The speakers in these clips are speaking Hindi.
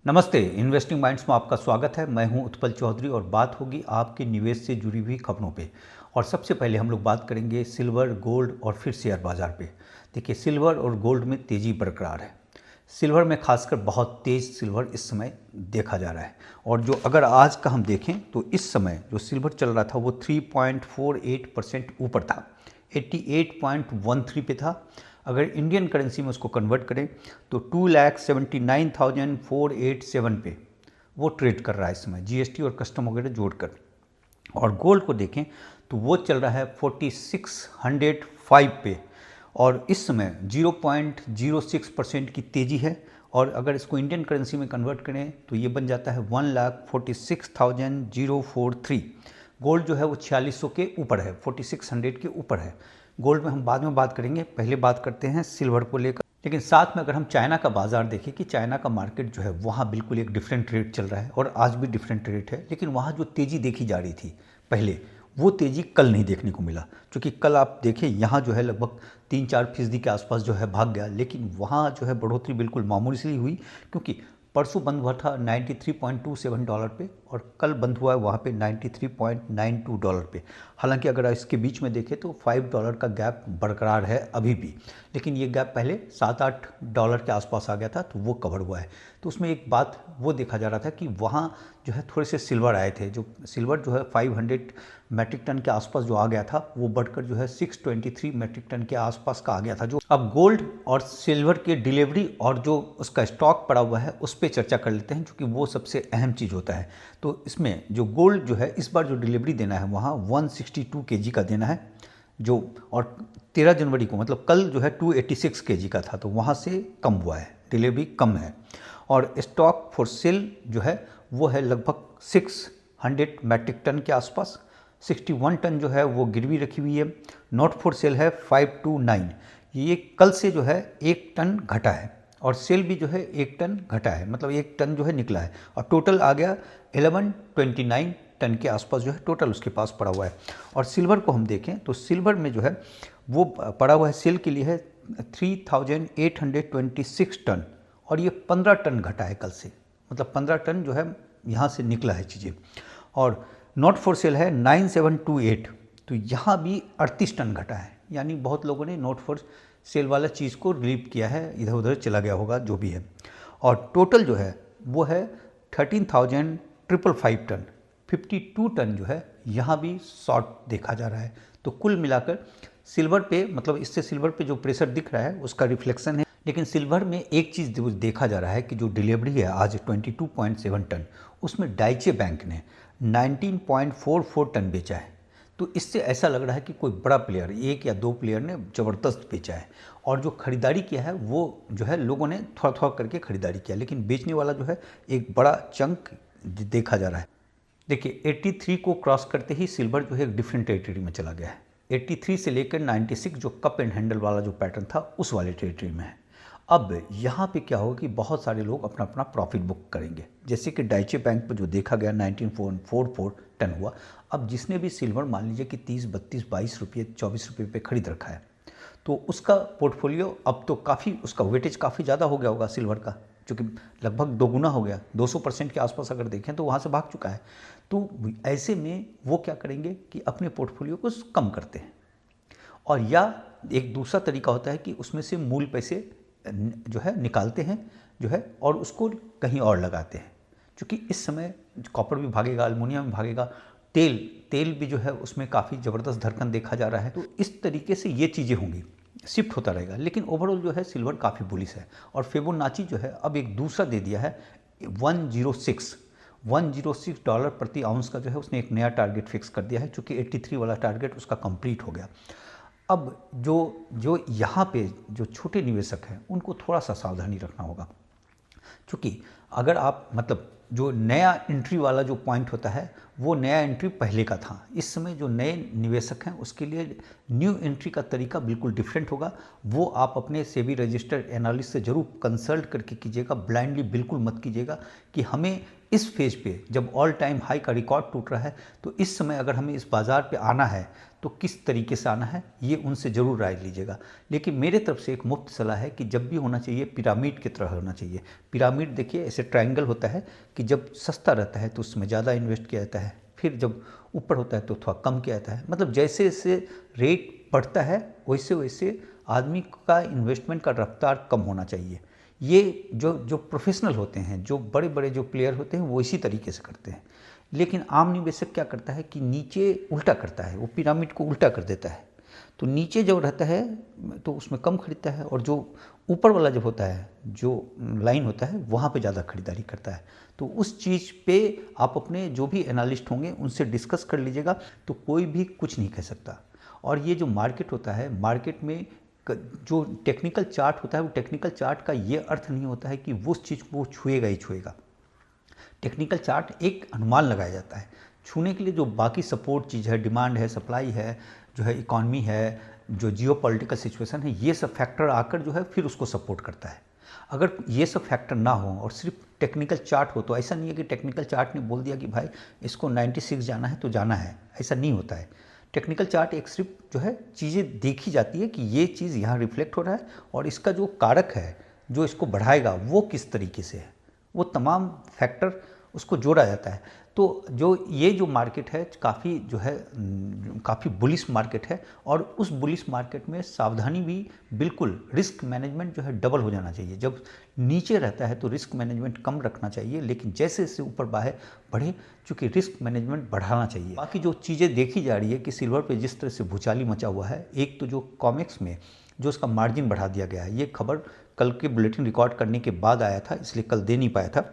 नमस्ते, इन्वेस्टिंग माइंड्स में आपका स्वागत है। मैं हूं उत्पल चौधरी और बात होगी आपके निवेश से जुड़ी हुई खबरों पे। और सबसे पहले हम लोग बात करेंगे सिल्वर, गोल्ड और फिर शेयर बाज़ार पे। देखिए, सिल्वर और गोल्ड में तेज़ी बरकरार है। सिल्वर में खासकर बहुत तेज़ सिल्वर इस समय देखा जा रहा है। और जो अगर आज का हम देखें तो इस समय जो सिल्वर चल रहा था वो 3.48% ऊपर था, 88.13 पे था। अगर इंडियन करेंसी में उसको कन्वर्ट करें तो 2,79,487 पे वो ट्रेड कर रहा है इस समय, जीएसटी और कस्टम वगैरह जोड़कर। और गोल्ड को देखें तो वो चल रहा है 4605 पे और इस समय 0.06% की तेज़ी है। और अगर इसको इंडियन करेंसी में कन्वर्ट करें तो ये बन जाता है 1,46,043। गोल्ड जो है वो 4600 के ऊपर है, 4600 के ऊपर है। गोल्ड में हम बाद में बात करेंगे, पहले बात करते हैं सिल्वर को लेकर। लेकिन साथ में अगर हम चाइना का बाजार देखें कि चाइना का मार्केट जो है वहाँ बिल्कुल एक डिफरेंट रेट चल रहा है और आज भी डिफरेंट रेट है। लेकिन वहाँ जो तेज़ी देखी जा रही थी पहले, वो तेज़ी कल नहीं देखने को मिला। क्योंकि कल आप देखें यहाँ जो है लगभग 3-4% के आसपास जो है भाग गया, लेकिन वहाँ जो है बढ़ोतरी बिल्कुल मामूली सी हुई। क्योंकि परसों बंद हुआ था $93.27 पे और कल बंद हुआ है वहाँ पे $93.92 पे। हालांकि अगर इसके बीच में देखें तो $5 का गैप बरकरार है अभी भी, लेकिन ये गैप पहले $7-8 के आसपास आ गया था तो वो कवर हुआ है। तो उसमें एक बात वो देखा जा रहा था कि वहाँ जो है थोड़े से सिल्वर आए थे, जो सिल्वर जो है 500 मैट्रिक टन के आसपास जो आ गया था वो बढ़कर जो है 623 मैट्रिक टन के आसपास का आ गया था। जो अब गोल्ड और सिल्वर के डिलीवरी और जो उसका स्टॉक पड़ा हुआ है उस पर चर्चा कर लेते हैं, क्योंकि वो सबसे अहम चीज़ होता है। तो इसमें जो गोल्ड जो है इस बार जो डिलीवरी देना है वहाँ 162 केजी का देना है, जो और 13 जनवरी को मतलब कल जो है 286 केजी का था, तो वहाँ से कम हुआ है, डिलीवरी कम है। और स्टॉक फॉर सेल जो है वो है लगभग 600 मैट्रिक टन के आसपास। 61 टन जो है वो गिरवी रखी हुई है। नॉट फॉर सेल है 529, ये कल से जो है 1 टन घटा है और सेल भी जो है 1 टन घटा है, मतलब 1 टन जो है निकला है और टोटल आ गया 1129 टन के आसपास जो है टोटल उसके पास पड़ा हुआ है। और सिल्वर को हम देखें तो सिल्वर में जो है वो पड़ा हुआ है सेल के लिए है 3826 टन और ये 15 टन घटा है कल से, मतलब 15 टन जो है यहाँ से निकला है चीज़ें। और नॉट फॉर सेल है 9728, तो यहाँ भी 38 टन घटा है, यानी बहुत लोगों ने नॉट फॉर सेल वाला चीज़ को रिलीव किया है, इधर उधर चला गया होगा जो भी है। और टोटल जो है वो है 13,555 टन, 52 टन जो है यहाँ भी शॉर्ट देखा जा रहा है। तो कुल मिलाकर सिल्वर पे, मतलब इससे सिल्वर पे जो प्रेशर दिख रहा है उसका रिफ्लेक्शन है। लेकिन सिल्वर में एक चीज़ देखा जा रहा है कि जो डिलीवरी है आज 22.7 टन, उसमें डाइचे बैंक ने 19.44 टन बेचा है। तो इससे ऐसा लग रहा है कि कोई बड़ा प्लेयर, एक या दो प्लेयर ने ज़बरदस्त बेचा है और जो खरीदारी किया है वो जो है लोगों ने थोड़ा थोड़ा करके खरीदारी किया, लेकिन बेचने वाला जो है एक बड़ा चंक देखा जा रहा है। देखिए, 83 को क्रॉस करते ही सिल्वर जो है एक डिफरेंट टेरिटरी में चला गया है। 83 से लेकर 96 जो कप एंड हैंडल वाला जो पैटर्न था उस वाले टेरिटरी में है। अब यहाँ पे क्या होगा कि बहुत सारे लोग अपना अपना प्रॉफिट बुक करेंगे, जैसे कि डाइचे बैंक पर जो देखा गया 19.44 टन हुआ। अब जिसने भी सिल्वर मान लीजिए कि 30, 32, 22 रुपये, 24 रुपये पे खरीद रखा है, तो उसका पोर्टफोलियो अब तो काफ़ी, उसका वेटेज काफ़ी ज़्यादा हो गया होगा सिल्वर का, जो कि लगभग दोगुना हो गया, 200% के आसपास अगर देखें तो वहाँ से भाग चुका है। तो ऐसे में वो क्या करेंगे कि अपने पोर्टफोलियो को कम करते हैं, और या एक दूसरा तरीका होता है कि उसमें से मूल पैसे जो है निकालते हैं जो है और उसको कहीं और लगाते हैं। क्योंकि इस समय कॉपर भी भागेगा, एल्युमिनियम भी भागेगा, तेल भी जो है उसमें काफ़ी ज़बरदस्त धड़कन देखा जा रहा है। तो इस तरीके से ये चीज़ें होंगी, शिफ्ट होता रहेगा। लेकिन ओवरऑल जो है सिल्वर काफ़ी बुलिश है। और फिबोनाची जो है अब एक दूसरा दे दिया है 106 डॉलर प्रति आउंस का जो है उसने एक नया टारगेट फिक्स कर दिया है, चूँकि 83 वाला टारगेट उसका कंप्लीट हो गया। अब जो यहाँ पे जो छोटे निवेशक हैं उनको थोड़ा सा सावधानी रखना होगा, क्योंकि अगर आप मतलब जो नया एंट्री वाला जो पॉइंट होता है वो नया एंट्री पहले का था। इस समय जो नए निवेशक हैं उसके लिए न्यू एंट्री का तरीका बिल्कुल डिफरेंट होगा। वो आप अपने सेबी रजिस्टर्ड एनालिस्ट से जरूर कंसल्ट करके कीजिएगा, ब्लाइंडली बिल्कुल मत कीजिएगा कि हमें इस फेज पे जब ऑल टाइम हाई का रिकॉर्ड टूट रहा है तो इस समय अगर हमें इस बाज़ार पे आना है तो किस तरीके से आना है, ये उनसे ज़रूर राय लीजिएगा। लेकिन मेरे तरफ से एक मुफ्त सलाह है कि जब भी होना चाहिए पिरामिड की तरह होना चाहिए। पिरामिड देखिए ऐसे ट्रायंगल होता है कि जब सस्ता रहता है तो उसमें ज़्यादा इन्वेस्ट किया जाता है, फिर जब ऊपर होता है तो थोड़ा कम किया जाता है। मतलब जैसे जैसे रेट बढ़ता है वैसे वैसे आदमी का इन्वेस्टमेंट का रफ्तार कम होना चाहिए। ये जो जो प्रोफेशनल होते हैं, जो बड़े बड़े जो प्लेयर होते हैं वो इसी तरीके से करते हैं। लेकिन आम निवेशक क्या करता है कि नीचे उल्टा करता है, वो पिरामिड को उल्टा कर देता है। तो नीचे जो रहता है तो उसमें कम खरीदता है और जो ऊपर वाला जब होता है, जो लाइन होता है वहाँ पे ज़्यादा खरीदारी करता है। तो उस चीज़ पे आप अपने जो भी एनालिस्ट होंगे उनसे डिस्कस कर लीजिएगा, तो कोई भी कुछ नहीं कह सकता। और ये जो मार्केट होता है, मार्केट में जो टेक्निकल चार्ट होता है वो टेक्निकल चार्ट का ये अर्थ नहीं होता है कि वो उस चीज़ को छुएगा ही छुएगा। टेक्निकल चार्ट एक अनुमान लगाया जाता है, छूने के लिए जो बाकी सपोर्ट चीज़ है, डिमांड है, सप्लाई है, जो है इकॉनमी है, जो जियोपॉलिटिकल सिचुएशन है, ये सब फैक्टर आकर जो है फिर उसको सपोर्ट करता है। अगर ये सब फैक्टर ना हो और सिर्फ टेक्निकल चार्ट हो तो ऐसा नहीं है कि टेक्निकल चार्ट ने बोल दिया कि भाई इसको 96 जाना है तो जाना है, ऐसा नहीं होता है। टेक्निकल चार्ट एक सिर्फ जो है चीज़ें देखी जाती है कि ये चीज़ यहाँ रिफ्लेक्ट हो रहा है और इसका जो कारक है जो इसको बढ़ाएगा वो किस तरीके से है, वो तमाम फैक्टर उसको जोड़ा जाता है। तो ये जो मार्केट है काफ़ी जो है काफ़ी बुलिश मार्केट है और उस बुलिश मार्केट में सावधानी भी बिल्कुल, रिस्क मैनेजमेंट जो है डबल हो जाना चाहिए। जब नीचे रहता है तो रिस्क मैनेजमेंट कम रखना चाहिए, लेकिन जैसे जैसे ऊपर बढ़े चूँकि रिस्क मैनेजमेंट बढ़ाना चाहिए। बाकी जो चीज़ें देखी जा रही है कि सिल्वर पे जिस तरह से भूचाली मचा हुआ है, एक तो जो कॉमेक्स में जो उसका मार्जिन बढ़ा दिया गया है, ये खबर कल के बुलेटिन रिकॉर्ड करने के बाद आया था, इसलिए कल दे नहीं पाया था।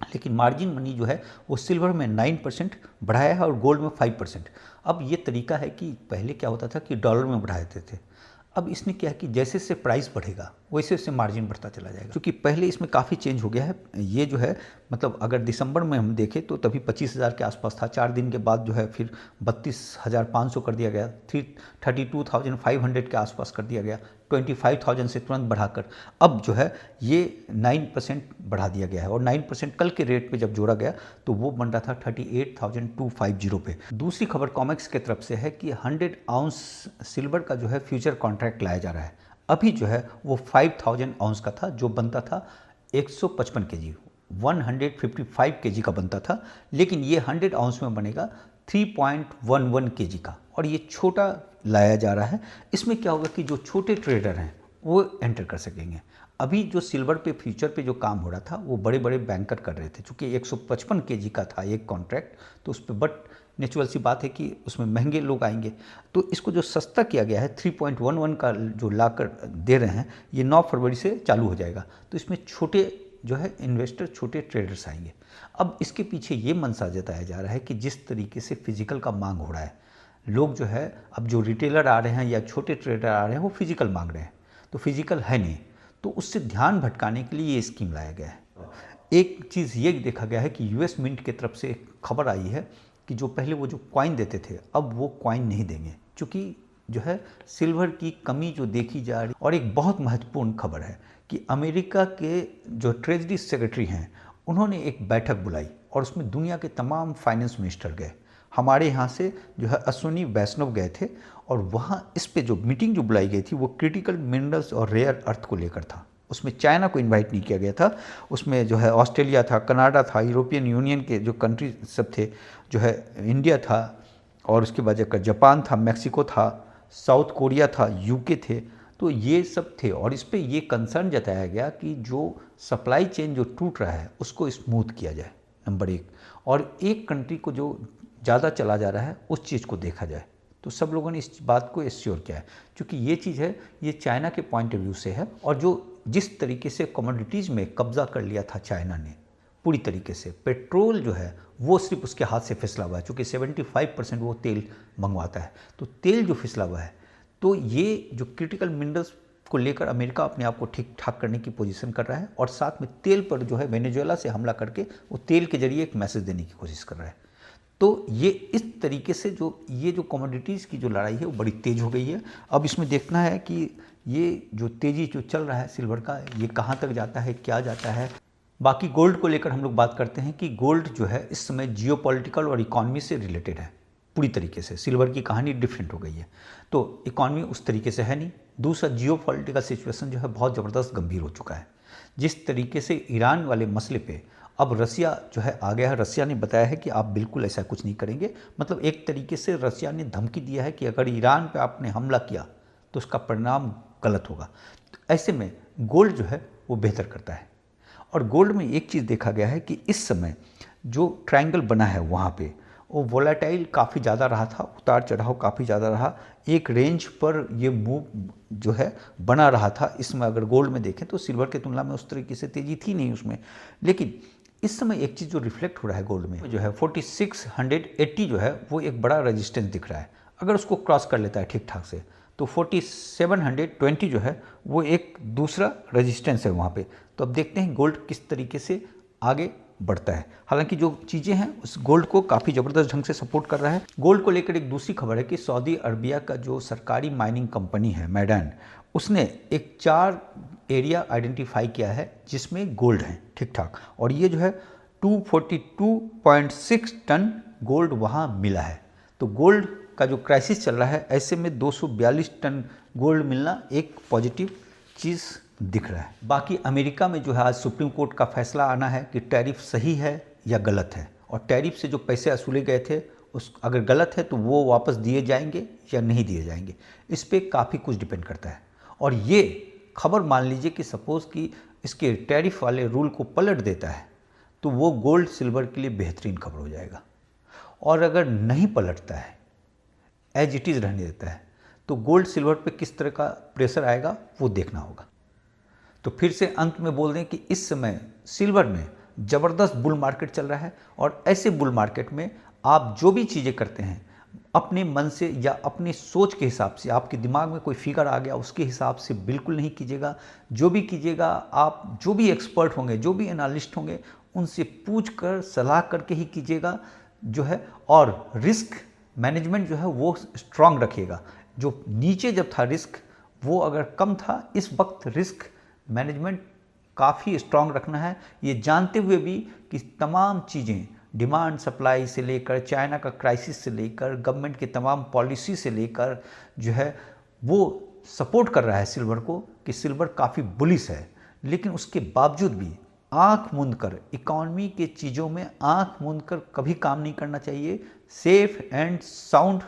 लेकिन मार्जिन मनी जो है वो सिल्वर में 9% बढ़ाया है और गोल्ड में 5%। अब ये तरीका है कि पहले क्या होता था कि डॉलर में बढ़ा देते थे, अब इसने क्या है कि जैसे जैसे प्राइस बढ़ेगा वैसे वैसे मार्जिन बढ़ता चला जाएगा। क्योंकि पहले इसमें काफ़ी चेंज हो गया है। ये जो है मतलब अगर दिसंबर में हम देखें तो तभी 25,000 के आसपास था, 4 दिन के बाद जो है फिर 32,500 कर दिया गया, 32,500 के आसपास कर दिया गया, 25,000 से तुरंत बढ़ाकर अब जो है ये 9% बढ़ा दिया गया है। और 9% कल के रेट पे जब जोड़ा गया तो वो बन रहा था 38,250 पे। दूसरी खबर कॉमेक्स के तरफ से है कि 100 आउंस सिल्वर का जो है फ्यूचर कॉन्ट्रैक्ट लाया जा रहा है। अभी जो है वो 5,000 आउंस का था, जो बनता था 155 केजी, 155 केजी का बनता था, लेकिन ये 100 आउंस में बनेगा 3.11 केजी का, और ये छोटा लाया जा रहा है। इसमें क्या होगा कि जो छोटे ट्रेडर हैं वो एंटर कर सकेंगे। अभी जो सिल्वर पे फ्यूचर पे जो काम हो रहा था वो बड़े बड़े बैंकर कर रहे थे, चूँकि 155 केजी का था एक कॉन्ट्रैक्ट, तो उस पर बट नेचुरल सी बात है कि उसमें महंगे लोग आएंगे, तो इसको जो सस्ता किया गया है 3.11 का जो लाकर दे रहे हैं, ये 9 फरवरी से चालू हो जाएगा। तो इसमें छोटे जो है इन्वेस्टर, छोटे ट्रेडर्स आएंगे। अब इसके पीछे ये मंशा जताया जा रहा है कि जिस तरीके से फिजिकल का मांग हो रहा है, लोग जो है अब जो रिटेलर आ रहे हैं या छोटे ट्रेडर आ रहे हैं वो फिजिकल मांग रहे हैं, तो फिजिकल है नहीं, तो उससे ध्यान भटकाने के लिए ये स्कीम लाया गया है। एक चीज़ ये देखा गया है कि यूएस मिंट की तरफ से एक खबर आई है कि जो पहले वो जो कॉइन देते थे अब वो कॉइन नहीं देंगे, क्योंकि जो है सिल्वर की कमी जो देखी जा रही। और एक बहुत महत्वपूर्ण खबर है कि अमेरिका के जो ट्रेजरी सेक्रेटरी हैं उन्होंने एक बैठक बुलाई और उसमें दुनिया के तमाम फाइनेंस मिनिस्टर गए। हमारे यहाँ से जो है अश्विनी वैष्णव गए थे, और वहाँ इस पे जो मीटिंग जो बुलाई गई थी वो क्रिटिकल मिनरल्स और रेयर अर्थ को लेकर था। उसमें चाइना को इनवाइट नहीं किया गया था, उसमें जो है ऑस्ट्रेलिया था, कनाडा था, यूरोपियन यूनियन के जो कंट्री सब थे, जो है इंडिया था, और उसके बाद जाकर जापान था, मैक्सिको था, साउथ कोरिया था, यूके थे, तो ये सब थे। और इस पे ये कंसर्न जताया गया कि जो सप्लाई चेन जो टूट रहा है उसको स्मूथ किया जाए, नंबर 1, और एक कंट्री को जो ज़्यादा चला जा रहा है उस चीज़ को देखा जाए। तो सब लोगों ने इस बात को एश्योर किया है, क्योंकि ये चीज़ है ये चाइना के पॉइंट ऑफ व्यू से है। और जो जिस तरीके से कमोडिटीज़ में कब्जा कर लिया था चाइना ने पूरी तरीके से, पेट्रोल जो है वो सिर्फ उसके हाथ से फिसला हुआ है, क्योंकि 75% वो तेल मंगवाता है, तो तेल जो फिसला हुआ है, तो ये जो क्रिटिकल मिनरल्स को लेकर अमेरिका अपने आप को ठीक ठाक करने की पोजीशन कर रहा है और साथ में तेल पर जो है वेनेजुएला से हमला करके वो तेल के जरिए एक मैसेज देने की कोशिश कर रहा है। तो ये इस तरीके से ये जो कमोडिटीज़ की जो लड़ाई है वो बड़ी तेज हो गई है। अब इसमें देखना है कि ये जो तेज़ी जो चल रहा है सिल्वर का, ये कहाँ तक जाता है, क्या जाता है। बाकी गोल्ड को लेकर हम लोग बात करते हैं कि गोल्ड जो है इस समय जियोपॉलिटिकल और इकॉनमी से रिलेटेड है पूरी तरीके से। सिल्वर की कहानी डिफरेंट हो गई है, तो इकॉनमी उस तरीके से है नहीं। दूसरा, जियोपॉलिटिकल सिचुएशन जो है बहुत ज़बरदस्त गंभीर हो चुका है। जिस तरीके से ईरान वाले मसले पे अब रसिया जो है आ गया है, रसिया ने बताया है कि आप बिल्कुल ऐसा कुछ नहीं करेंगे। मतलब एक तरीके से रसिया ने धमकी दिया है कि अगर ईरान पे आपने हमला किया तो उसका परिणाम गलत होगा। तो ऐसे में गोल्ड जो है वो बेहतर करता है। और गोल्ड में एक चीज़ देखा गया है कि इस समय जो ट्रायंगल बना है वहाँ पे वो वोलेटाइल काफ़ी ज़्यादा रहा था, उतार चढ़ाव काफ़ी ज़्यादा रहा, एक रेंज पर ये मूव जो है बना रहा था। इसमें अगर गोल्ड में देखें तो सिल्वर की तुलना में उस तरीके से तेज़ी थी नहीं उसमें। लेकिन इस समय एक चीज़ जो रिफ्लेक्ट हो रहा है गोल्ड में जो है 4680 जो है वो एक बड़ा रेजिस्टेंस दिख रहा है। अगर उसको क्रॉस कर लेता है ठीक ठाक से तो 4720 जो है वो एक दूसरा रेजिस्टेंस है वहाँ पे। तो अब देखते हैं गोल्ड किस तरीके से आगे बढ़ता है। हालांकि जो चीज़ें हैं उस गोल्ड को काफ़ी ज़बरदस्त ढंग से सपोर्ट कर रहा है। गोल्ड को लेकर एक दूसरी खबर है कि सऊदी अरबिया का जो सरकारी माइनिंग कंपनी है मैडान, उसने एक 4 एरिया आइडेंटिफाई किया है जिसमें गोल्ड है ठीक ठाक, और ये जो है 242.6 टन गोल्ड वहाँ मिला है। तो गोल्ड का जो क्राइसिस चल रहा है, ऐसे में 242 टन गोल्ड मिलना एक पॉजिटिव चीज़ दिख रहा है। बाकी अमेरिका में जो है आज सुप्रीम कोर्ट का फैसला आना है कि टैरिफ सही है या गलत है, और टैरिफ से जो पैसे वसूले गए थे उस अगर गलत है तो वो वापस दिए जाएंगे या नहीं दिए जाएंगे, इस पर काफ़ी कुछ डिपेंड करता है। और ये खबर मान लीजिए कि सपोज़ कि इसके टैरिफ वाले रूल को पलट देता है तो वो गोल्ड सिल्वर के लिए बेहतरीन खबर हो जाएगा। और अगर नहीं पलटता है, एज इट इज़ रहने देता है, तो गोल्ड सिल्वर पे किस तरह का प्रेशर आएगा वो देखना होगा। तो फिर से अंत में बोल दें कि इस समय सिल्वर में ज़बरदस्त बुल मार्केट चल रहा है, और ऐसे बुल मार्केट में आप जो भी चीज़ें करते हैं अपने मन से या अपनी सोच के हिसाब से, आपके दिमाग में कोई फिगर आ गया उसके हिसाब से बिल्कुल नहीं कीजिएगा। जो भी कीजिएगा आप जो भी एक्सपर्ट होंगे, जो भी एनालिस्ट होंगे, उनसे पूछ कर सलाह करके ही कीजिएगा जो है। और रिस्क मैनेजमेंट जो है वो स्ट्रांग रखिएगा। जो नीचे जब था रिस्क वो अगर कम था, इस वक्त रिस्क मैनेजमेंट काफ़ी स्ट्रांग रखना है, ये जानते हुए भी कि तमाम चीज़ें डिमांड सप्लाई से लेकर, चाइना का क्राइसिस से लेकर, गवर्नमेंट की तमाम पॉलिसी से लेकर जो है वो सपोर्ट कर रहा है सिल्वर को कि सिल्वर काफ़ी बुलिश है। लेकिन उसके बावजूद भी आंख मूंद कर, इकॉनमी के चीज़ों में आंख मूंद कर कभी काम नहीं करना चाहिए। सेफ एंड साउंड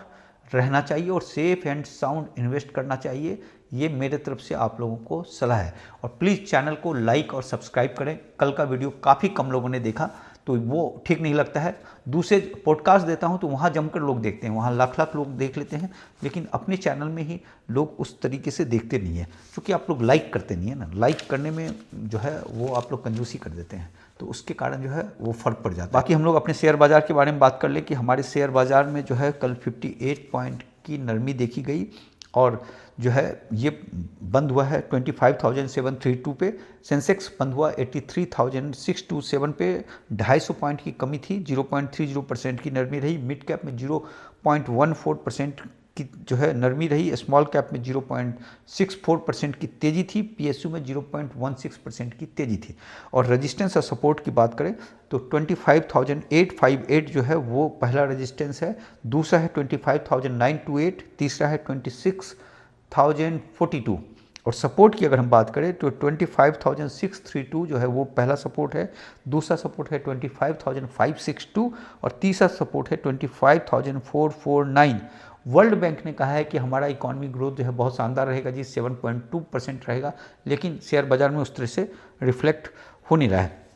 रहना चाहिए और सेफ एंड साउंड इन्वेस्ट करना चाहिए। ये मेरे तरफ से आप लोगों को सलाह है। और प्लीज़ चैनल को लाइक और सब्सक्राइब करें। कल का वीडियो काफ़ी कम लोगों ने देखा तो वो ठीक नहीं लगता है। दूसरे पॉडकास्ट देता हूं तो वहां जमकर लोग देखते हैं, वहां लाख लाख लोग देख लेते हैं, लेकिन अपने चैनल में ही लोग उस तरीके से देखते नहीं हैं, क्योंकि आप लोग लाइक करते नहीं है ना। लाइक करने में जो है वो आप लोग कंजूसी कर देते हैं, तो उसके कारण जो है वो फ़र्क पड़ जाता है। बाकी हम लोग अपने शेयर बाज़ार के बारे में बात कर ले कि हमारे शेयर बाज़ार में जो है कल 58 पॉइंट की नरमी देखी गई, और जो है ये बंद हुआ है 25,732 पे। सेंसेक्स बंद हुआ 83,627 पे, 250 पॉइंट की कमी थी, 0.30% की नरमी रही। मिड कैप में 0.14% की जो है नरमी रही, स्मॉल कैप में 0.64% की तेज़ी थी, पीएसयू में 0.16% की तेज़ी थी। और रेजिस्टेंस और सपोर्ट की बात करें तो 25,858 जो है वो पहला रेजिस्टेंस है, दूसरा है 25,928, तीसरा है 26,042। और सपोर्ट की अगर हम बात करें तो 25,632 जो है वो पहला सपोर्ट है, दूसरा सपोर्ट है 25,562 और तीसरा सपोर्ट है 25,449। वर्ल्ड बैंक ने कहा है कि हमारा इकॉनमी ग्रोथ जो है बहुत शानदार रहेगा जी, 7.2% रहेगा, लेकिन शेयर बाज़ार में उस तरह से रिफ्लेक्ट हो नहीं रहा है।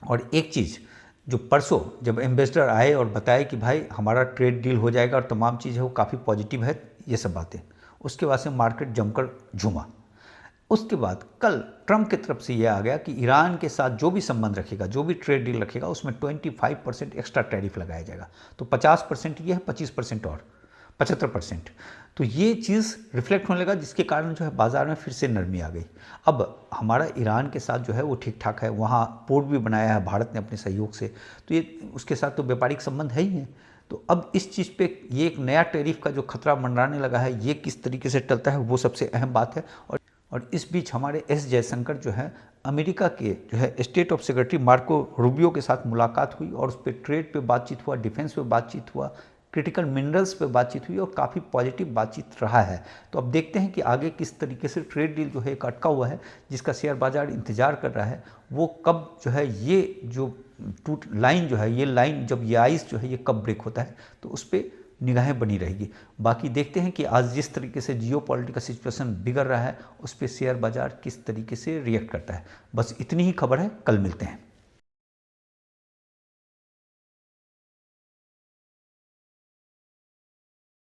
और एक चीज़ जो परसों जब एम्बेसडर आए और बताए कि भाई हमारा ट्रेड डील हो जाएगा और तमाम चीज़ें वो काफ़ी पॉजिटिव है, ये सब बातें, उसके बाद से मार्केट जमकर झूमा। उसके बाद कल ट्रंप की तरफ से ये आ गया कि ईरान के साथ जो भी संबंध रखेगा, जो भी ट्रेड डील रखेगा, उसमें 25% एक्स्ट्रा टैरिफ लगाया जाएगा। तो 50% ये है, 25% और 75%। तो ये चीज़ रिफ्लेक्ट होने लगा, जिसके कारण जो है बाज़ार में फिर से नरमी आ गई। अब हमारा ईरान के साथ जो है वो ठीक ठाक है, वहाँ पोर्ट भी बनाया है भारत ने अपने सहयोग से, तो ये उसके साथ तो व्यापारिक संबंध है ही है। तो अब इस चीज़ पे ये एक नया टैरिफ का जो खतरा मंडराने लगा है, ये किस तरीके से टलता है वो सबसे अहम बात है। और इस बीच हमारे एस जयशंकर जो है अमेरिका के जो है state of secretary Marco Rubio के साथ मुलाकात हुई और उस पर ट्रेड पे बातचीत हुआ, डिफेंस पे बातचीत हुआ, क्रिटिकल मिनरल्स पे बातचीत हुई और काफ़ी पॉजिटिव बातचीट रहा है। तो अब देखते हैं कि आगे किस तरीके से ट्रेड डील जो है एक अटका हुआ है, जिसका शेयर बाजार इंतजार कर रहा है, वो कब जो है ये जो टूट लाइन जो है, ये लाइन जब ये आइस जो है ये कब ब्रेक होता है, तो उस पर निगाहें बनी रहेगी। बाकी देखते हैं कि आज जिस तरीके से जियो पॉलिटिकल सिचुएशन बिगड़ रहा है, उस पर शेयर बाजार किस तरीके से रिएक्ट करता है। बस इतनी ही खबर है, कल मिलते हैं।